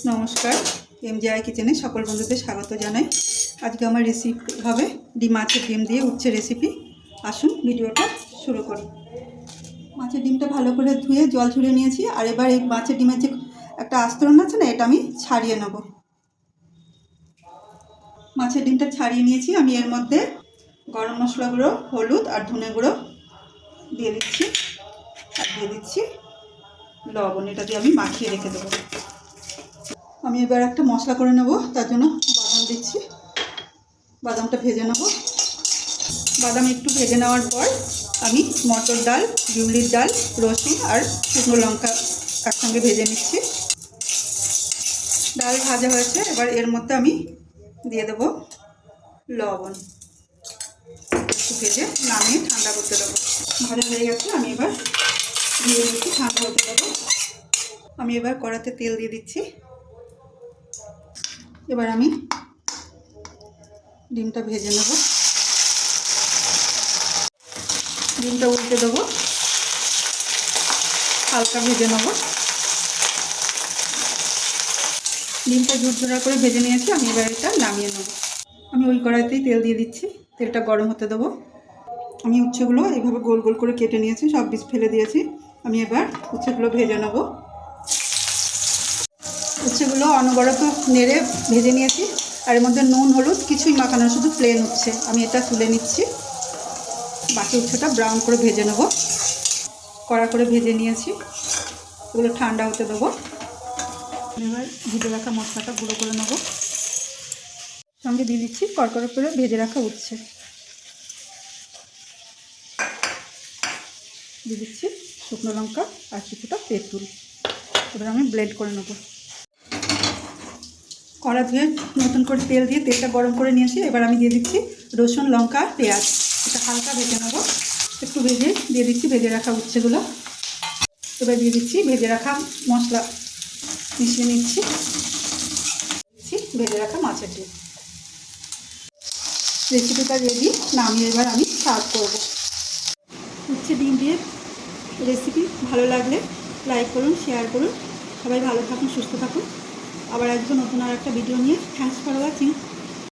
নমস্কার, এমজিআই কিচেনে সকল বন্ধুদের স্বাগত জানাই। আজকে আমার রেসিপি হবে মাছের ডিম দিয়ে উচ্ছে রেসিপি। আসুন ভিডিওটা শুরু করি। মাছের ডিমটা ভালো করে ধুয়ে জল ঝরিয়ে নিয়েছি। আর এবার এই মাছের ডিমের যে একটা আস্তরণ আছে না, এটা আমি ছাড়িয়ে নেব। মাছের ডিমটা ছাড়িয়ে নিয়েছি। আমি এর মধ্যে গরম মশলা গুঁড়ো, হলুদ আর ধনে গুঁড়ো দিয়ে দিচ্ছি। আর দিয়ে দিচ্ছি লবণ। এটা দিয়ে আমি মাখিয়ে রেখে দেবো। আমি এবার একটা মশলা করে নেব, তার জন্য বাদাম দিচ্ছি। বাদামটা ভেজে নেব। বাদাম একটু ভেজে নেওয়ার পর আমি মটর ডাল, বিউলির ডাল, রসুন আর শুকনো লঙ্কা একসঙ্গে ভেজে নিচ্ছি। ডাল ভাজা হয়েছে, এবার এর মধ্যে আমি দিয়ে দেব লবণ। একটু ভেজে নামিয়ে ঠান্ডা করতে দেবো। ভাজা হয়ে গেছে, আমি এবার দিয়ে দিচ্ছি, ঠান্ডা হতে দেবো। আমি এবার কড়াতে তেল দিয়ে দিচ্ছি। এবার আমি ডিমটা ভেজে নেব। ডিমটা উল্টে দেবো, হালকা ভেজে নেব। ডিমটা ঝুরঝুরা করে ভেজে নিয়েছি, আমি এবার এটা নামিয়ে নেব। আমি ওই কড়াইতেই তেল দিয়ে দিচ্ছি। তেলটা গরম হতে দেবো। আমি উচ্ছেগুলো এইভাবে গোল গোল করে কেটে নিয়েছি, সব বীজ ফেলে দিয়েছি। আমি এবার উচ্ছেগুলো ভেজে নেব। উচ্ছেগুলো অনবরত নেড়ে ভেজে নিয়েছি। আর এর মধ্যে নুন হলুদ কিছুই মাখানো, শুধু প্লেন উচ্ছে। আমি এটা তুলে নিচ্ছি। বাকি উচ্ছেটা ব্রাউন করে ভেজে নেব। কড়া করে ভেজে নিয়েছি, এগুলো ঠান্ডা হতে দেবো। এবার ভেজে রাখা মশলাটা গুঁড়ো করে নেব। সঙ্গে দিয়ে দিচ্ছি কড়কড়া করে ভেজে রাখা উচ্ছে। দিয়ে দিচ্ছি শুকনো লঙ্কা আর কিছুটা তেঁতুল। এবার আমি ব্লেন্ড করে নেব। কড়া ধুয়ে নতুন করে তেল দিয়ে তেলটা গরম করে নিয়েছি। এবার আমি দিয়ে দিচ্ছি রসুন, লঙ্কা, পেঁয়াজ। এটা হালকা ভেজে নেব। একটু ভেজে দিয়ে দিচ্ছি ভেজে রাখা উচ্ছেগুলো। এবার দিয়ে দিচ্ছি ভেজে রাখা মশলা, মিশিয়ে নিচ্ছি। ভেজে রাখা মাছের ডিম। রেসিপিটা রেডি, নামিয়ে এবার আমি সার্ভ করব। উচ্ছে ডিম দিয়ে রেসিপি ভালো লাগলে লাইক করুন, শেয়ার করুন। সবাই ভালো থাকুন, সুস্থ থাকুন। আবার একজন নতুন আর একটা ভিডিও নিয়ে। Thanks for watching.